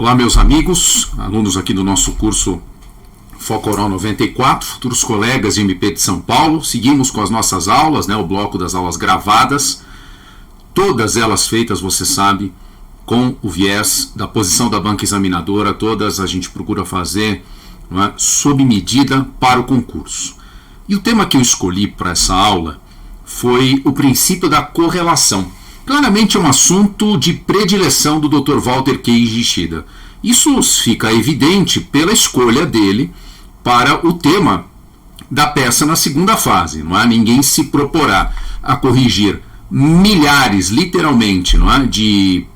Olá, meus amigos, alunos aqui do nosso curso Foco Oral 94, futuros colegas de MP de São Paulo. Seguimos com as nossas aulas, o bloco das aulas gravadas, todas elas feitas, você sabe, com o viés da posição da banca examinadora. Todas a gente procura fazer sob medida para o concurso. E o tema que eu escolhi para essa aula foi o princípio da correlação. Claramente é um assunto de predileção do Dr. Walter Keiji Ishida. Isso fica evidente pela escolha dele para o tema da peça na segunda fase. Ninguém se proporá a corrigir milhares, literalmente, de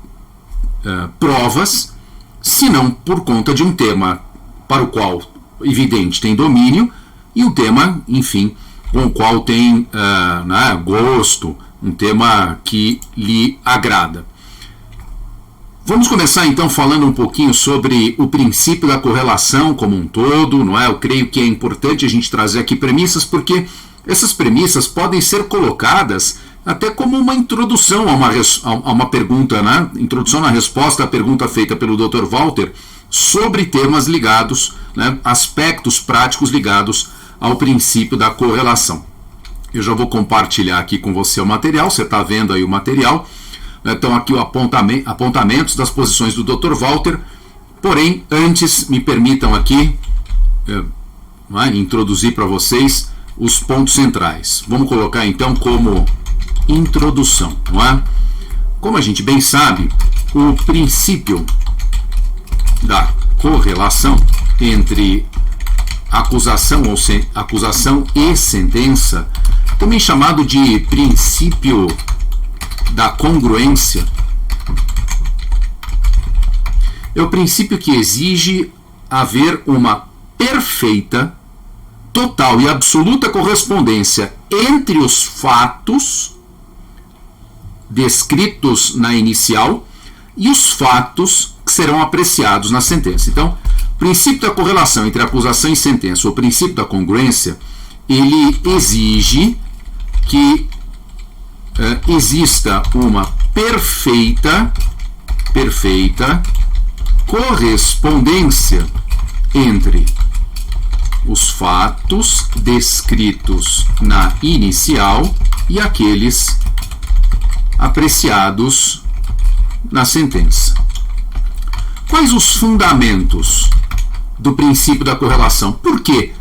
provas, senão por conta de um tema para o qual, evidente, tem domínio, e um tema, enfim, com o qual tem gosto, um tema que lhe agrada. Vamos começar então falando um pouquinho sobre o princípio da correlação como um todo, Eu creio que é importante a gente trazer aqui premissas, porque essas premissas podem ser colocadas até como uma introdução a uma pergunta, introdução na resposta à pergunta feita pelo Dr. Walter sobre temas ligados, aspectos práticos ligados ao princípio da correlação. Eu já vou compartilhar aqui com você o material, você está vendo aí o material. Então aqui os apontamentos das posições do Dr. Walter, porém, antes me permitam aqui introduzir para vocês os pontos centrais. Vamos colocar então como introdução, Como a gente bem sabe, o princípio da correlação entre acusação e sentença, também chamado de princípio da congruência, é o princípio que exige haver uma perfeita, total e absoluta correspondência entre os fatos descritos na inicial e os fatos que serão apreciados na sentença. Então, o princípio da correlação entre acusação e sentença, o princípio da congruência, ele exige que exista uma perfeita correspondência entre os fatos descritos na inicial e aqueles apreciados na sentença. Quais os fundamentos do princípio da correlação? Por que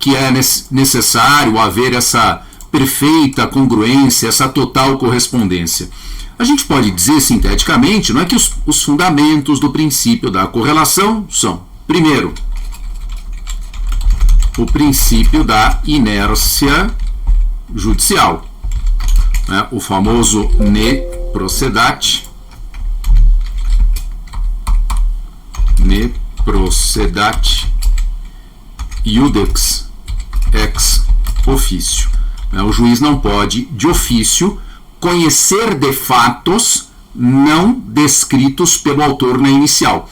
é necessário haver essa perfeita congruência, essa total correspondência? A gente pode dizer sinteticamente, que os fundamentos do princípio da correlação são, primeiro, o princípio da inércia judicial, o famoso ne procedat iudex ex officio. O juiz não pode, de ofício, conhecer de fatos não descritos pelo autor na inicial.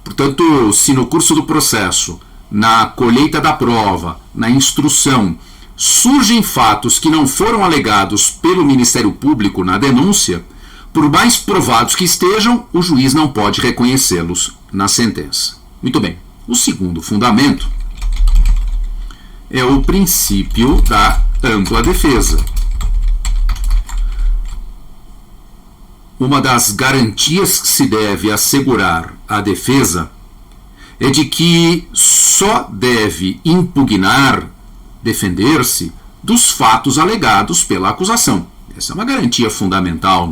Portanto, se no curso do processo, na colheita da prova, na instrução, surgem fatos que não foram alegados pelo Ministério Público na denúncia, por mais provados que estejam, o juiz não pode reconhecê-los na sentença. Muito bem. O segundo fundamento é o princípio da ampla defesa. Uma das garantias que se deve assegurar à defesa é de que só deve impugnar, defender-se dos fatos alegados pela acusação. Essa é uma garantia fundamental,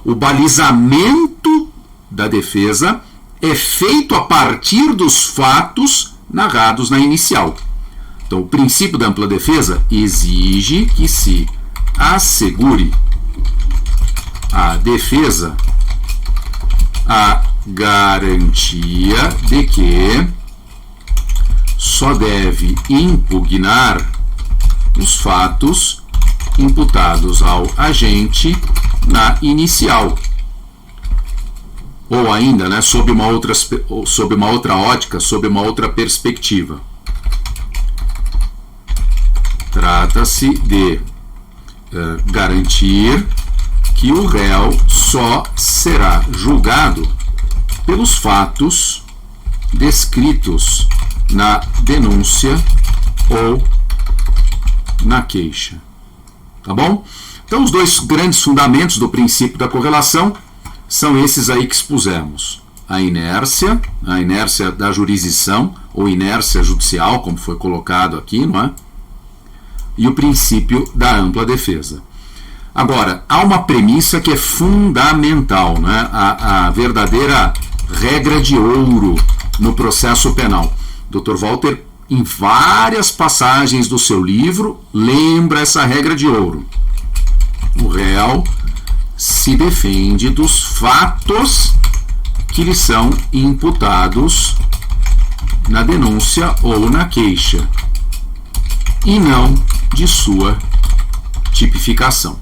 O balizamento da defesa é feito a partir dos fatos narrados na inicial. Então, o princípio da ampla defesa exige que se assegure à defesa a garantia de que só deve impugnar os fatos imputados ao agente na inicial. Ou ainda, sob uma outra ótica, sob uma outra perspectiva. Trata-se de garantir que o réu só será julgado pelos fatos descritos na denúncia ou na queixa. Tá bom? Então, os dois grandes fundamentos do princípio da correlação são esses aí que expusemos. A inércia da jurisdição, ou inércia judicial, como foi colocado aqui, não é? E o princípio da ampla defesa. Agora, há uma premissa que é fundamental, né? A verdadeira regra de ouro no processo penal. Dr. Walter, em várias passagens do seu livro, lembra essa regra de ouro. O réu se defende dos fatos que lhe são imputados na denúncia ou na queixa, e não de sua tipificação.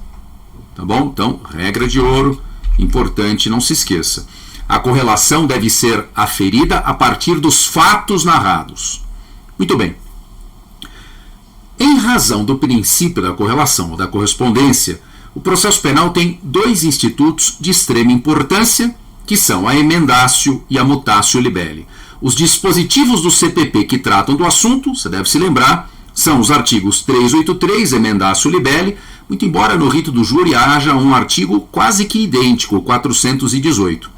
Tá bom? Então, regra de ouro, importante, não se esqueça. A correlação deve ser aferida a partir dos fatos narrados. Muito bem. Em razão do princípio da correlação ou da correspondência, o processo penal tem dois institutos de extrema importância, que são a emendatio e a mutatio libelli. Os dispositivos do CPP que tratam do assunto, você deve se lembrar, são os artigos 383, emendatio libelli, muito embora no rito do júri haja um artigo quase que idêntico, o 418.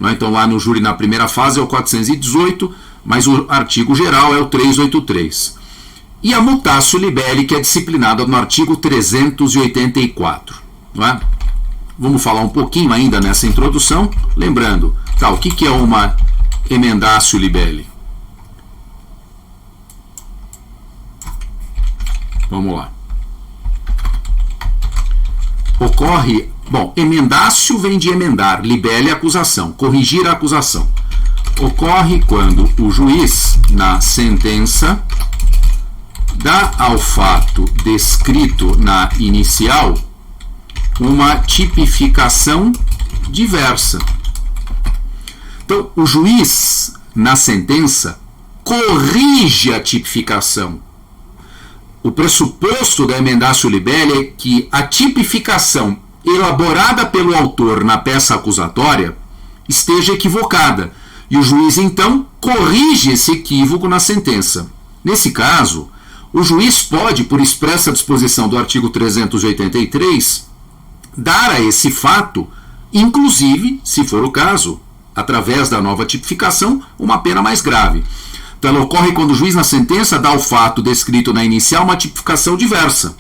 Então lá no júri na primeira fase é o 418, mas o artigo geral é o 383. E a mutatio libelli, que é disciplinada no artigo 384. Não é? Vamos falar um pouquinho ainda nessa introdução, lembrando, tá, o que é uma emendatio libelli? Vamos lá. Ocorre, bom, emendatio vem de emendar, libelli é acusação, corrigir a acusação. Ocorre quando o juiz, na sentença, dá ao fato descrito na inicial uma tipificação diversa. Então, o juiz, na sentença, corrige a tipificação. O pressuposto da emendatio libelli é que a tipificação elaborada pelo autor na peça acusatória esteja equivocada, e o juiz, então, corrige esse equívoco na sentença. Nesse caso, o juiz pode, por expressa disposição do artigo 383, dar a esse fato, inclusive, se for o caso, através da nova tipificação, uma pena mais grave. Então, ela ocorre quando o juiz, na sentença, dá ao fato descrito na inicial uma tipificação diversa.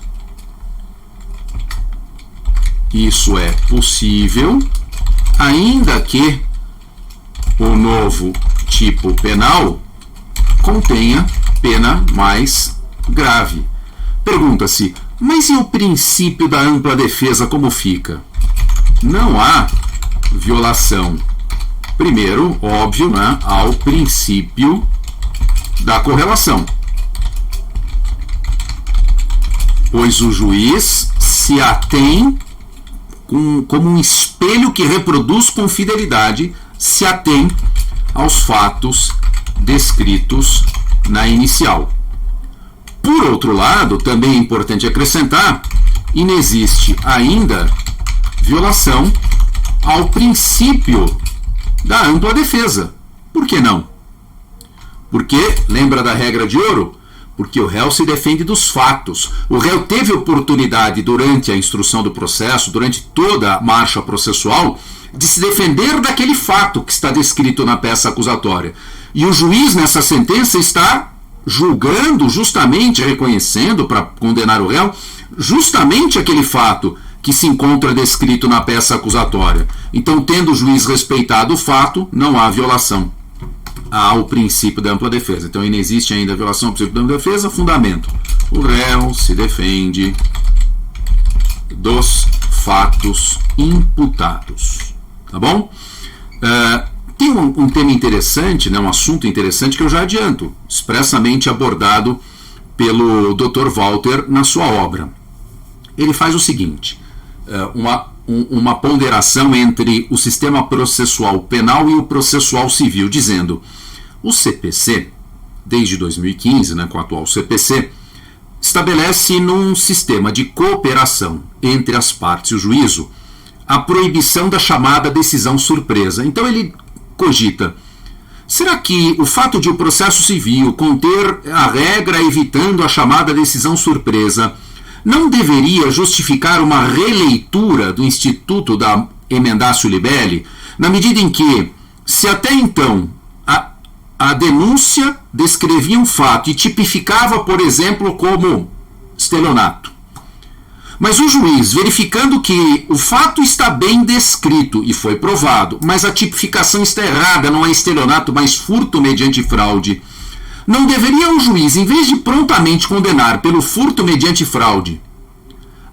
Isso é possível, ainda que o novo tipo penal contenha pena mais grave. Pergunta-se, mas e o princípio da ampla defesa como fica? Não há violação. Primeiro, óbvio, né, ao princípio da correlação. Pois o juiz se atém como um espelho que reproduz com fidelidade, se atém aos fatos descritos na inicial. Por outro lado, também é importante acrescentar, inexiste ainda violação ao princípio da ampla defesa. Por que não? Porque, lembra da regra de ouro? Porque o réu se defende dos fatos. O réu teve oportunidade durante a instrução do processo, durante toda a marcha processual, de se defender daquele fato que está descrito na peça acusatória. E o juiz, nessa sentença, está julgando, justamente reconhecendo, para condenar o réu, justamente aquele fato que se encontra descrito na peça acusatória. Então, tendo o juiz respeitado o fato, não há violação ao princípio da ampla defesa. Então, inexiste ainda a violação ao princípio da ampla defesa. Fundamento: o réu se defende dos fatos imputados. Tá bom? Tem um tema interessante, né, um assunto interessante que eu já adianto, expressamente abordado pelo Dr. Walter na sua obra. Ele faz o seguinte, uma ponderação entre o sistema processual penal e o processual civil, dizendo: o CPC, desde 2015, né, com o atual CPC, estabelece num sistema de cooperação entre as partes e o juízo a proibição da chamada decisão surpresa. Então ele cogita: será que o fato de o processo civil conter a regra evitando a chamada decisão surpresa não deveria justificar uma releitura do instituto da emendatio libelli, na medida em que, se até então a denúncia descrevia um fato e tipificava, por exemplo, como estelionato, mas o juiz, verificando que o fato está bem descrito e foi provado, mas a tipificação está errada, não é estelionato, mas furto mediante fraude, não deveria o juiz, em vez de prontamente condenar pelo furto mediante fraude,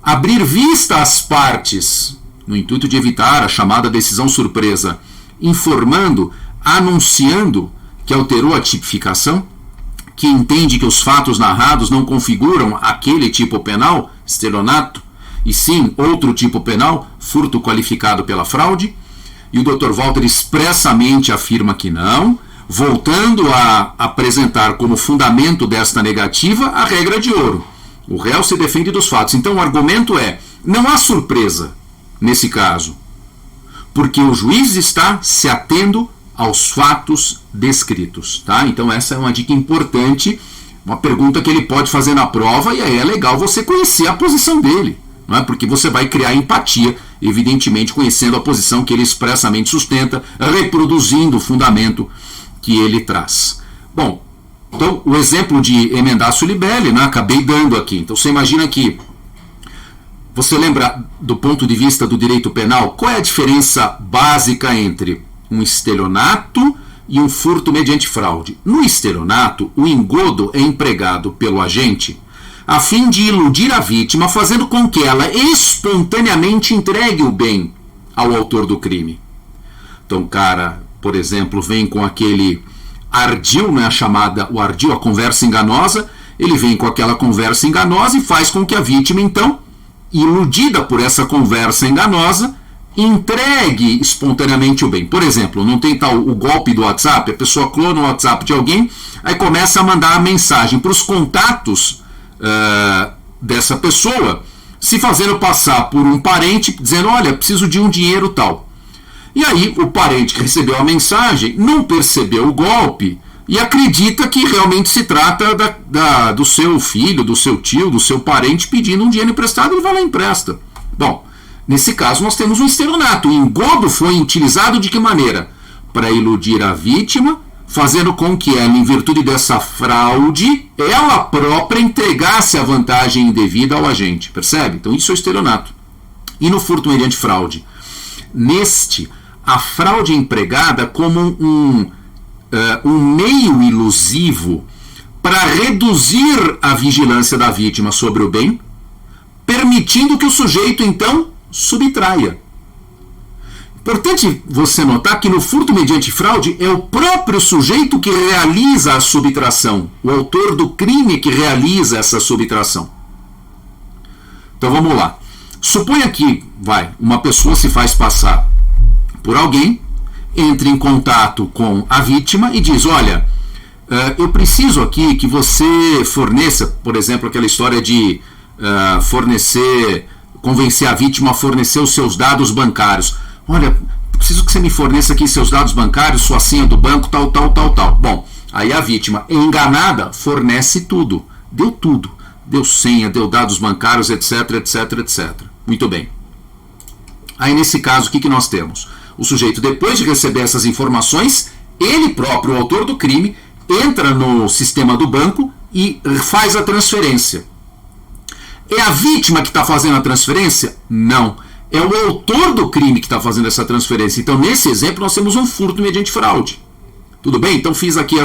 abrir vista às partes, no intuito de evitar a chamada decisão surpresa, informando, anunciando que alterou a tipificação, que entende que os fatos narrados não configuram aquele tipo penal, estelionato, e sim outro tipo penal, furto qualificado pela fraude? E o Dr. Walter expressamente afirma que não, voltando a apresentar como fundamento desta negativa a regra de ouro. O réu se defende dos fatos. Então o argumento é: não há surpresa nesse caso, porque o juiz está se atendo aos fatos descritos, tá? Então essa é uma dica importante, uma pergunta que ele pode fazer na prova, e aí é legal você conhecer a posição dele, não é? Porque você vai criar empatia, evidentemente conhecendo a posição que ele expressamente sustenta, reproduzindo o fundamento que ele traz. Bom, então o exemplo de emendatio libelli, né, acabei dando aqui. Então você imagina que, você lembra do ponto de vista do direito penal, qual é a diferença básica entre um estelionato e um furto mediante fraude? No estelionato, o engodo é empregado pelo agente a fim de iludir a vítima, fazendo com que ela espontaneamente entregue o bem ao autor do crime. Então o cara, por exemplo, vem com aquele ardil, né, o ardil, a conversa enganosa, ele vem com aquela conversa enganosa e faz com que a vítima, então, iludida por essa conversa enganosa, entregue espontaneamente o bem. Por exemplo, não tem tal o golpe do WhatsApp, a pessoa clona o WhatsApp de alguém, aí começa a mandar a mensagem para os contatos dessa pessoa, se fazendo passar por um parente, dizendo: olha, preciso de um dinheiro tal. E aí o parente que recebeu a mensagem não percebeu o golpe e acredita que realmente se trata do seu filho, do seu tio, do seu parente pedindo um dinheiro emprestado, e ele vai lá e empresta. Bom, nesse caso nós temos um estelionato. O engodo foi utilizado de que maneira? Para iludir a vítima, fazendo com que ela, em virtude dessa fraude, ela própria entregasse a vantagem indevida ao agente. Percebe? Então isso é o estelionato. E no furto mediante fraude? Neste, a fraude é empregada como um meio ilusivo para reduzir a vigilância da vítima sobre o bem, permitindo que o sujeito, então, subtraia. Importante você notar que no furto mediante fraude é o próprio sujeito que realiza a subtração, o autor do crime que realiza essa subtração. Então vamos lá. Suponha que, uma pessoa se faz passar por alguém, entra em contato com a vítima e diz: olha, eu preciso aqui que você forneça, por exemplo, aquela história de convencer a vítima a fornecer os seus dados bancários. Olha, preciso que você me forneça aqui seus dados bancários, sua senha do banco, tal. Bom, aí a vítima, enganada, fornece tudo. Deu tudo. Deu senha, deu dados bancários, etc. Muito bem. Aí nesse caso, o que nós temos? O sujeito, depois de receber essas informações, ele próprio, o autor do crime, entra no sistema do banco e faz a transferência. É a vítima que está fazendo a transferência? Não. É o autor do crime que está fazendo essa transferência. Então, nesse exemplo, nós temos um furto mediante fraude. Tudo bem? Então, fiz aqui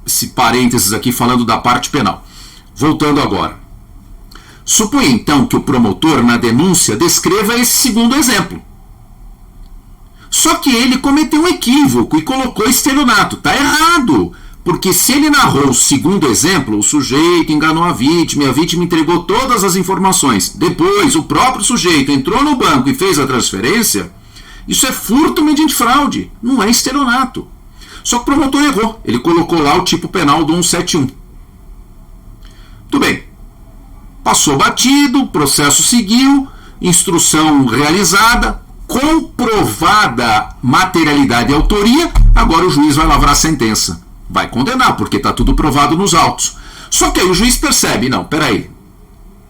esse parênteses aqui falando da parte penal. Voltando agora. Suponha, então, que o promotor, na denúncia, descreva esse segundo exemplo. Só que ele cometeu um equívoco e colocou estelionato. Está errado. Porque se ele narrou o segundo exemplo, o sujeito enganou a vítima e a vítima entregou todas as informações. Depois, o próprio sujeito entrou no banco e fez a transferência. Isso é furto mediante fraude, não é estelionato. Só que o promotor errou. Ele colocou lá o tipo penal do 171. Tudo bem. Passou batido, o processo seguiu, instrução realizada, comprovada materialidade e autoria, agora o juiz vai lavrar a sentença. Vai condenar, porque está tudo provado nos autos. Só que aí o juiz percebe, não, peraí,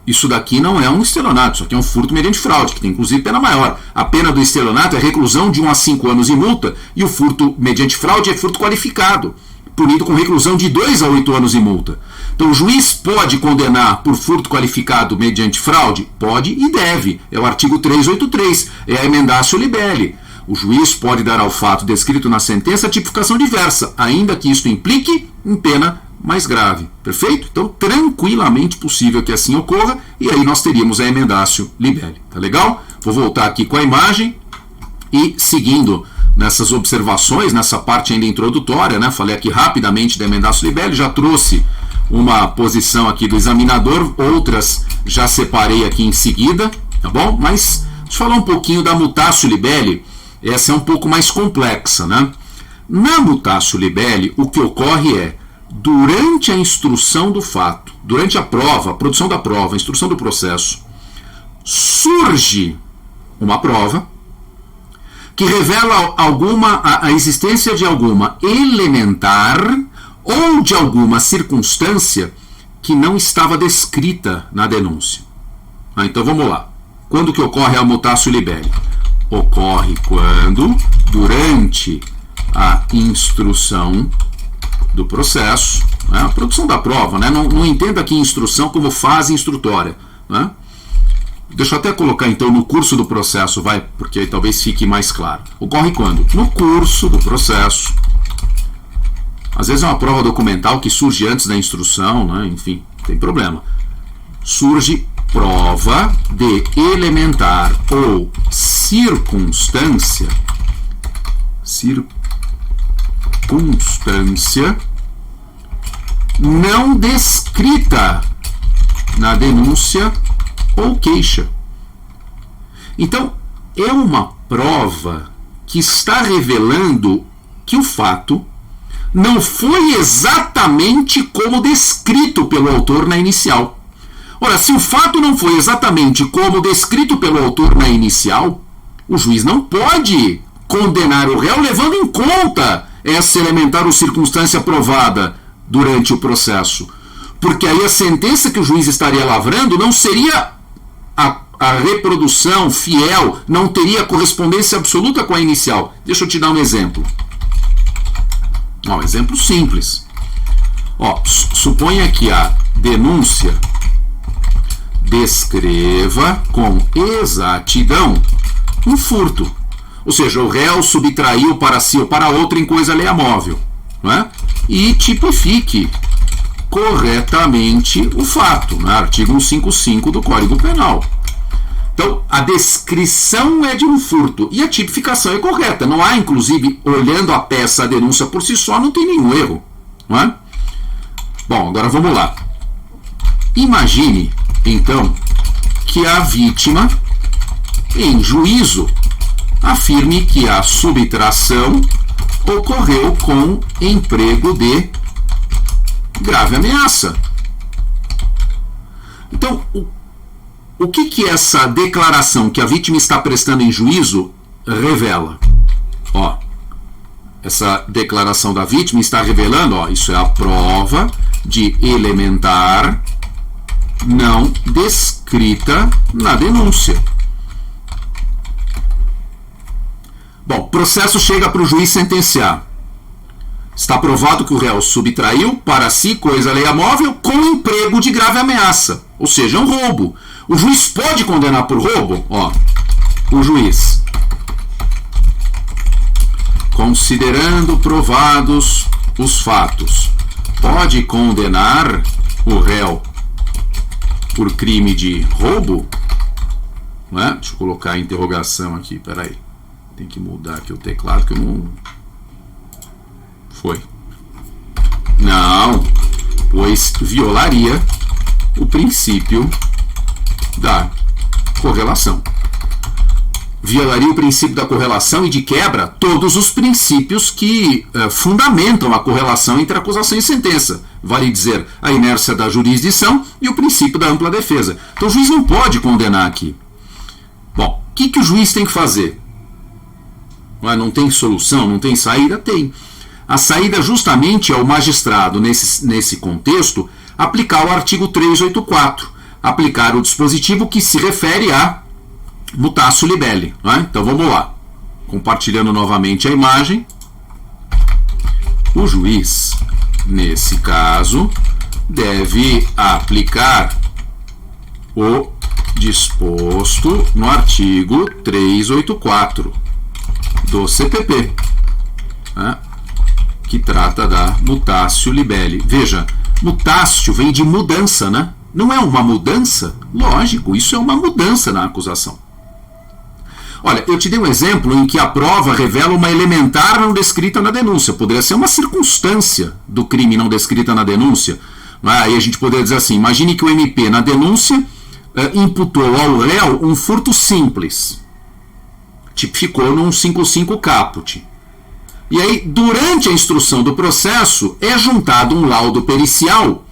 isso daqui não é um estelionato, isso aqui é um furto mediante fraude, que tem inclusive pena maior. A pena do estelionato é reclusão de 1 a 5 anos e multa, e o furto mediante fraude é furto qualificado, punido com reclusão de 2 a 8 anos e multa. Então o juiz pode condenar por furto qualificado mediante fraude? Pode e deve. É o artigo 383, é a emendatio libelli. O juiz pode dar ao fato descrito na sentença tipificação diversa, ainda que isto implique em pena mais grave. Perfeito? Então, tranquilamente possível que assim ocorra, e aí nós teríamos a emendatio libelli. Tá legal? Vou voltar aqui com a imagem e seguindo nessas observações, nessa parte ainda introdutória, né? Falei aqui rapidamente da emendatio libelli, já trouxe uma posição aqui do examinador, outras já separei aqui em seguida, tá bom? Mas deixa eu falar um pouquinho da mutatio libelli, essa é um pouco mais complexa, né? Na mutatio libelli, o que ocorre é, durante a instrução do fato, durante a prova, a produção da prova, a instrução do processo, surge uma prova que revela a existência de alguma elementar ou de alguma circunstância que não estava descrita na denúncia. Então vamos lá. Quando que ocorre a mutatio libelli? Ocorre quando, durante a instrução do processo, né, a produção da prova, né, não entenda aqui instrução como fase instrutória, né? Deixa eu até colocar então no curso do processo, vai, porque aí talvez fique mais claro. Ocorre quando? No curso do processo. Às vezes é uma prova documental que surge antes da instrução, né? Enfim, não tem problema. Surge prova de elementar ou circunstância não descrita na denúncia ou queixa. Então, é uma prova que está revelando que o fato não foi exatamente como descrito pelo autor na inicial. Ora, se o fato não foi exatamente como descrito pelo autor na inicial, o juiz não pode condenar o réu levando em conta essa elementar ou circunstância provada durante o processo. Porque aí a sentença que o juiz estaria lavrando não seria a reprodução fiel, não teria correspondência absoluta com a inicial. Deixa eu te dar um exemplo. Um exemplo simples. Suponha que a denúncia descreva com exatidão um furto. Ou seja, o réu subtraiu para si ou para outro em coisa alheia móvel, não é? E tipifique corretamente o fato, né? Artigo 155 do Código Penal. Então, a descrição é de um furto e a tipificação é correta. Não há, inclusive, olhando a peça, a denúncia por si só, não tem nenhum erro, não é? Bom, agora vamos lá. Imagine, então, que a vítima, em juízo, afirme que a subtração ocorreu com emprego de grave ameaça. Então, o que essa declaração que a vítima está prestando em juízo revela? Essa declaração da vítima está revelando, isso é a prova de elementar não descrita na denúncia. Bom, o processo chega para o juiz sentenciar. Está provado que o réu subtraiu para si coisa alheia móvel com emprego de grave ameaça, ou seja, um roubo. O juiz pode condenar por roubo? O juiz, considerando provados os fatos, pode condenar o réu por crime de roubo? Não é? Deixa eu colocar a interrogação aqui, peraí. Tem que mudar aqui o teclado que eu não... Foi. Não, pois violaria o princípio da correlação. Violaria o princípio da correlação e, de quebra, todos os princípios que fundamentam a correlação entre acusação e sentença. Vale dizer, a inércia da jurisdição e o princípio da ampla defesa. Então o juiz não pode condenar aqui. Bom, o que o juiz tem que fazer? Não tem solução, não tem saída? Tem. A saída justamente é o magistrado, nesse contexto, aplicar o artigo 384, aplicar o dispositivo que se refere a mutatio libelli. Então vamos lá. Compartilhando novamente a imagem. O juiz, nesse caso, deve aplicar o disposto no artigo 384 do CPP, que trata da mutatio libelli. Veja, mutatio vem de mudança, né? Não é uma mudança? Lógico, isso é uma mudança na acusação. Olha, eu te dei um exemplo em que a prova revela uma elementar não descrita na denúncia. Poderia ser uma circunstância do crime não descrita na denúncia. Aí a gente poderia dizer assim, imagine que o MP na denúncia imputou ao réu um furto simples. Tipificou num 55 caput. E aí, durante a instrução do processo, é juntado um laudo pericial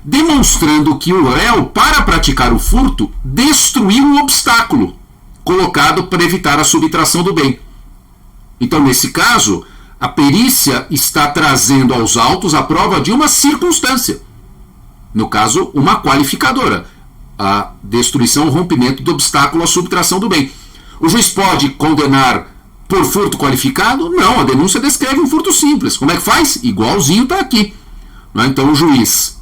demonstrando que o réu, para praticar o furto, destruiu um obstáculo colocado para evitar a subtração do bem. Então, nesse caso, a perícia está trazendo aos autos a prova de uma circunstância. No caso, uma qualificadora. A destruição ou rompimento do obstáculo à subtração do bem. O juiz pode condenar por furto qualificado? Não, a denúncia descreve um furto simples. Como é que faz? Igualzinho está aqui. Então, o juiz,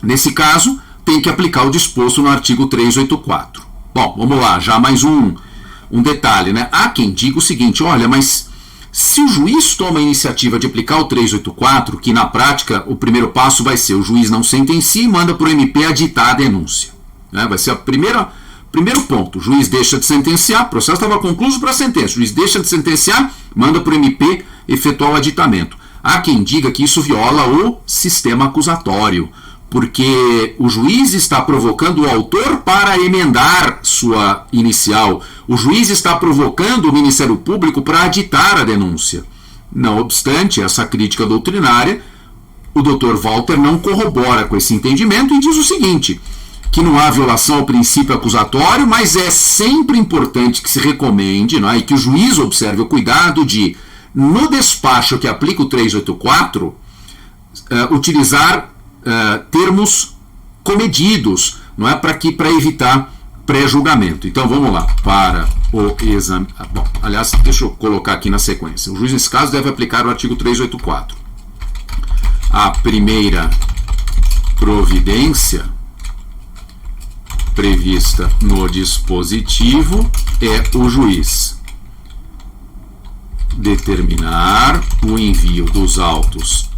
nesse caso, tem que aplicar o disposto no artigo 384. Bom, vamos lá, já mais um detalhe, né? Há quem diga o seguinte, olha, mas se o juiz toma a iniciativa de aplicar o 384, que na prática o primeiro passo vai ser o juiz não sentencia e manda para o MP aditar a denúncia. Vai ser primeiro ponto, o juiz deixa de sentenciar, o processo estava concluído para a sentença, o juiz deixa de sentenciar, manda para o MP efetuar o aditamento. Há quem diga que isso viola o sistema acusatório, porque o juiz está provocando o autor para emendar sua inicial. O juiz está provocando o Ministério Público para aditar a denúncia. Não obstante essa crítica doutrinária, o Dr. Walter não corrobora com esse entendimento e diz o seguinte, que não há violação ao princípio acusatório, mas é sempre importante que se recomende, e que o juiz observe o cuidado de, no despacho que aplica o 384, utilizar termos comedidos, para evitar pré-julgamento. Então vamos lá, para o exame. Bom, aliás, deixa eu colocar aqui na sequência. O juiz, nesse caso, deve aplicar o artigo 384. A primeira providência prevista no dispositivo é o juiz determinar o envio dos autos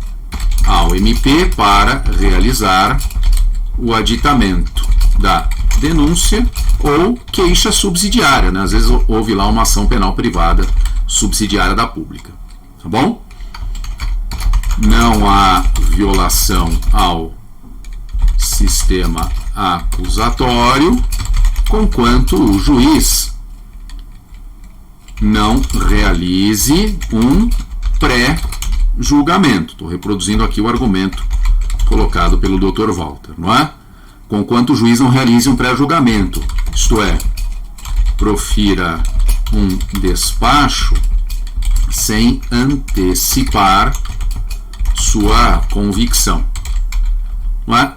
ao MP para realizar o aditamento da denúncia ou queixa subsidiária, Às vezes houve lá uma ação penal privada subsidiária da pública, tá bom? Não há violação ao sistema acusatório, conquanto o juiz não realize um pré-julgamento. Estou reproduzindo aqui o argumento colocado pelo Dr. Walter, Conquanto o juiz não realize um pré-julgamento, isto é, profira um despacho sem antecipar sua convicção.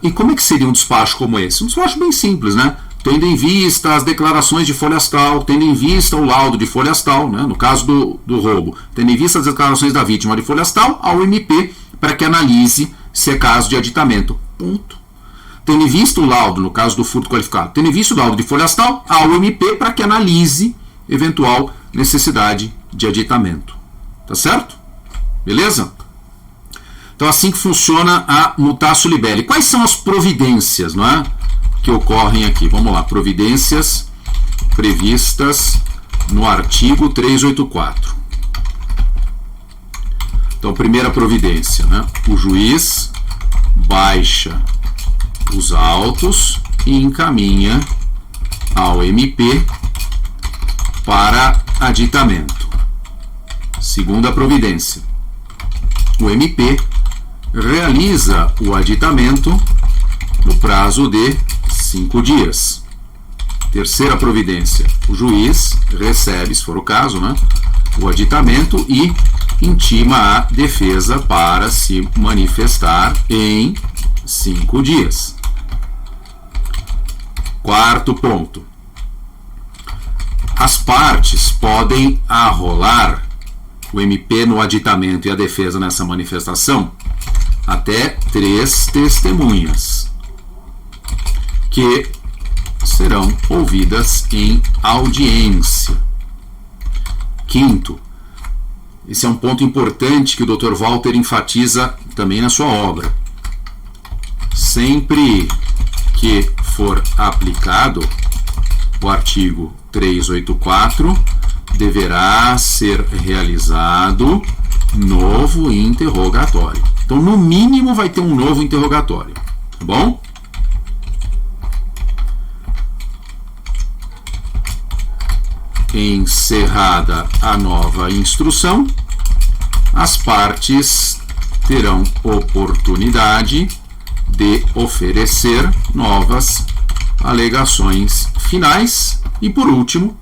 E como é que seria um despacho como esse? Um despacho bem simples, Tendo em vista as declarações de folhas tal, tendo em vista o laudo de folhas tal, no caso do roubo, tendo em vista as declarações da vítima de folhas tal, ao MP para que analise se é caso de aditamento. Ponto. Tendo em vista o laudo, no caso do furto qualificado, tendo em vista o laudo de folhas tal, ao MP para que analise eventual necessidade de aditamento. Tá certo? Beleza? Então, assim que funciona a mutatio libelli. Quais são as providências, que ocorrem aqui? Vamos lá, providências previstas no artigo 384. Então, primeira providência, o juiz baixa os autos e encaminha ao MP para aditamento. Segunda providência, o MP realiza o aditamento no prazo de 5 dias. Terceira providência, o juiz recebe, se for o caso, o aditamento e intima a defesa para se manifestar em 5 dias. Quarto ponto. As partes podem arrolar o MP no aditamento e a defesa nessa manifestação até 3 testemunhas, que serão ouvidas em audiência. Quinto, esse é um ponto importante que o Dr. Walter enfatiza também na sua obra. Sempre que for aplicado o artigo 384, deverá ser realizado novo interrogatório. Então, no mínimo, vai ter um novo interrogatório. Tá bom? Encerrada a nova instrução, as partes terão oportunidade de oferecer novas alegações finais e, por último,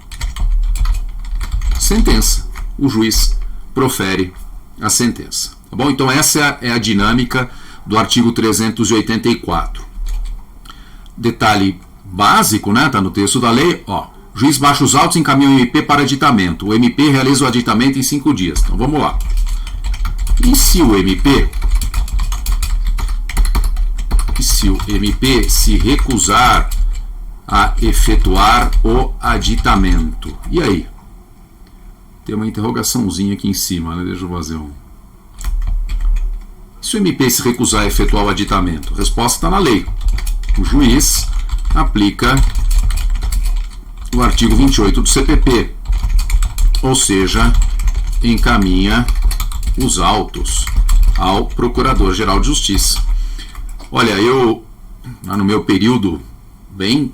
sentença. O juiz profere a sentença. Tá bom? Então essa é a dinâmica do artigo 384. Detalhe básico, né? Tá no texto da lei, ó. Juiz baixa os autos e encaminha o MP para aditamento. O MP realiza o aditamento em 5 dias. Então vamos lá. E se o MP se recusar a efetuar o aditamento? E aí? Tem uma interrogaçãozinha aqui em cima, né? Deixa eu fazer um. Se o MP se recusar a efetuar o aditamento? A resposta está na lei. O juiz aplica o artigo 28 do CPP, ou seja, encaminha os autos ao Procurador-Geral de Justiça. Olha, eu, no meu período bem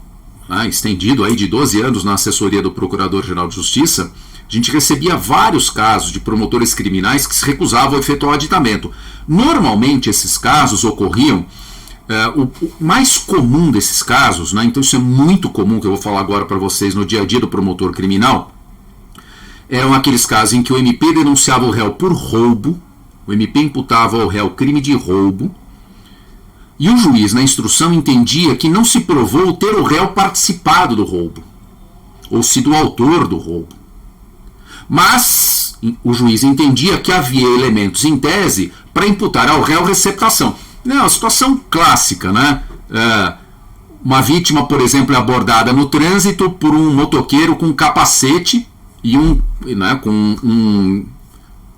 estendido aí de 12 anos na assessoria do Procurador-Geral de Justiça, a gente recebia vários casos de promotores criminais que se recusavam a efetuar o aditamento. Normalmente esses casos ocorriam, o mais comum desses casos, né, então isso é muito comum, que eu vou falar agora para vocês no dia a dia do promotor criminal, eram aqueles casos em que o MP denunciava o réu por roubo, o MP imputava ao réu crime de roubo, e o juiz, na instrução, entendia que não se provou ter o réu participado do roubo, ou sido o autor do roubo. Mas o juiz entendia que havia elementos em tese para imputar ao réu receptação. É uma situação clássica, né? Uma vítima, por exemplo, é abordada no trânsito por um motoqueiro com capacete e com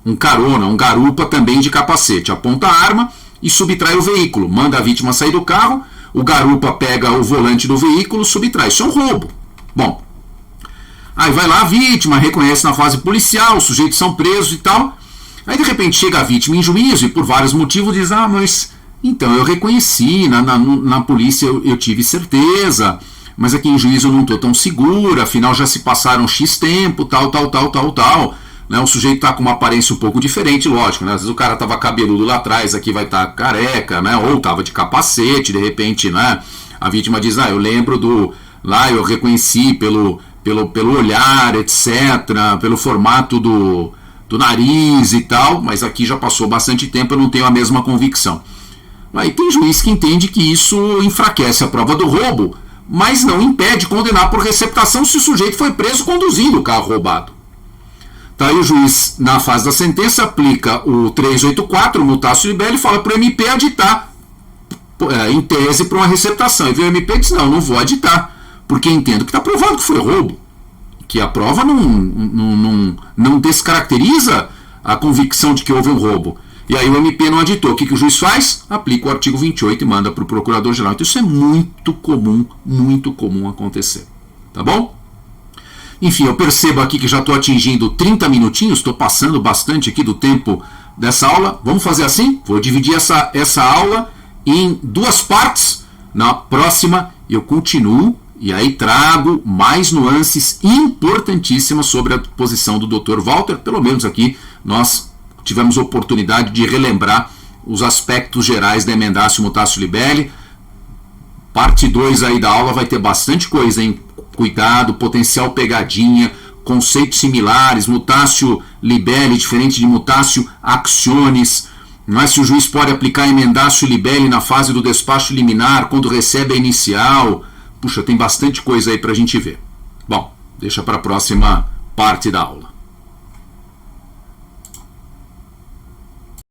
um carona, um garupa também de capacete. Aponta a arma e subtrai o veículo. Manda a vítima sair do carro, o garupa pega o volante do veículo, subtrai. Isso é um roubo. Bom, aí vai lá a vítima, reconhece na fase policial, os sujeitos são presos e tal. Aí de repente chega a vítima em juízo e por vários motivos diz, mas então eu reconheci, na polícia eu tive certeza, mas aqui em juízo eu não estou tão segura, afinal já se passaram X tempo, tal. Né? O sujeito está com uma aparência um pouco diferente, lógico, né? Às vezes o cara estava cabeludo lá atrás, aqui vai estar careca, né? Ou estava de capacete, de repente, né? A vítima diz, eu lembro eu reconheci pelo olhar, etc., pelo formato do nariz e tal, mas aqui já passou bastante tempo, eu não tenho a mesma convicção. Aí tem juiz que entende que isso enfraquece a prova do roubo, mas não impede condenar por receptação se o sujeito foi preso conduzindo o carro roubado. Tá aí o juiz, na fase da sentença, aplica o 384, o mutácio libelli, e fala para o MP aditar, em tese, para uma receptação. E o MP diz, não vou aditar, porque entendo que está provado que foi roubo, que a prova não descaracteriza a convicção de que houve um roubo. E aí o MP não aditou. O que o juiz faz? Aplica o artigo 28 e manda para o Procurador-Geral. Então isso é muito comum acontecer. Tá bom? Enfim, eu percebo aqui que já estou atingindo 30 minutinhos, estou passando bastante aqui do tempo dessa aula. Vamos fazer assim? Vou dividir essa aula em 2 partes. Na próxima eu continuo e aí trago mais nuances importantíssimas sobre a posição do Dr. Walter. Pelo menos aqui nós tivemos oportunidade de relembrar os aspectos gerais da emendatio mutatio libelli. Parte 2 aí da aula vai ter bastante coisa, hein? Cuidado, potencial pegadinha, conceitos similares, mutatio libelli diferente de mutatio actionis, não é? Se o juiz pode aplicar emendatio libelli na fase do despacho liminar, quando recebe a inicial. Puxa, tem bastante coisa aí para a gente ver. Bom, deixa para a próxima parte da aula.